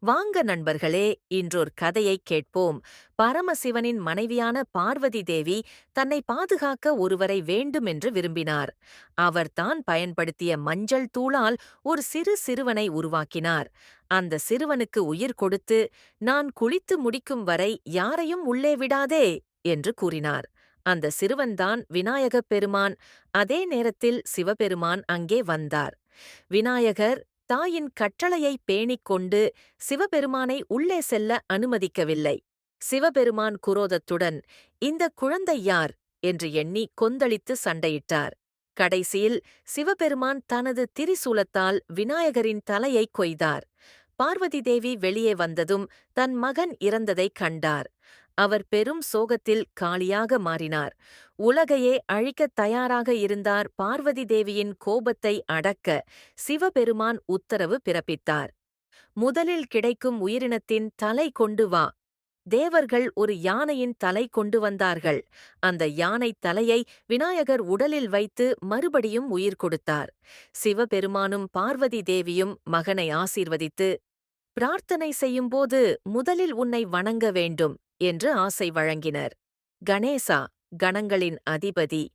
வாங்க நண்பர்களே, இன்றொரு கதையைக் கேட்போம். பரமசிவனின் மனைவியான பார்வதி தேவி தன்னை பாதுகாக்க ஒருவரை வேண்டுமென்று விரும்பினார். அவர் தான் பயன்படுத்திய மஞ்சள் தூளால் ஒரு சிறுவனை உருவாக்கினார். அந்த சிறுவனுக்கு உயிர் கொடுத்து, நான் குளித்து முடிக்கும் வரை யாரையும் உள்ளே விடாதே என்று கூறினார். அந்த சிறுவன்தான் விநாயகப் பெருமான். அதே நேரத்தில் சிவபெருமான் அங்கே வந்தார். விநாயகர் தாயின் கட்டளையைப் பேணிக் கொண்டு சிவபெருமானை உள்ளே செல்ல அனுமதிக்கவில்லை. சிவபெருமான் குரோதத்துடன், "இந்தக் குழந்தை யார்?" என்று எண்ணி கொந்தளித்து சண்டையிட்டார். கடைசியில் சிவபெருமான் தனது திரிசூலத்தால் விநாயகரின் தலையைக் கொய்தார். பார்வதி தேவி வெளியே வந்ததும் தன் மகன் இறந்ததைக் கண்டார். அவர் பெரும் சோகத்தில் காளியாக மாறினார். உலகையே அழிக்கத் தயாராக இருந்தார். பார்வதி தேவியின் கோபத்தை அடக்க சிவபெருமான் உத்தரவு பிறப்பித்தார். "முதலில் கிடைக்கும் உயிரினத்தின் தலை கொண்டு வா." தேவர்கள் ஒரு யானையின் தலை கொண்டு வந்தார்கள். அந்த யானை தலையை விநாயகர் உடலில் வைத்து மறுபடியும் உயிர் கொடுத்தார். சிவபெருமானும் பார்வதி தேவியும் மகனை ஆசீர்வதித்து, "பிரார்த்தனை செய்யும்போது முதலில் உன்னை வணங்க வேண்டும்" என்று ஆசை வழங்கினர். கணேசா, கணங்களின் அதிபதி,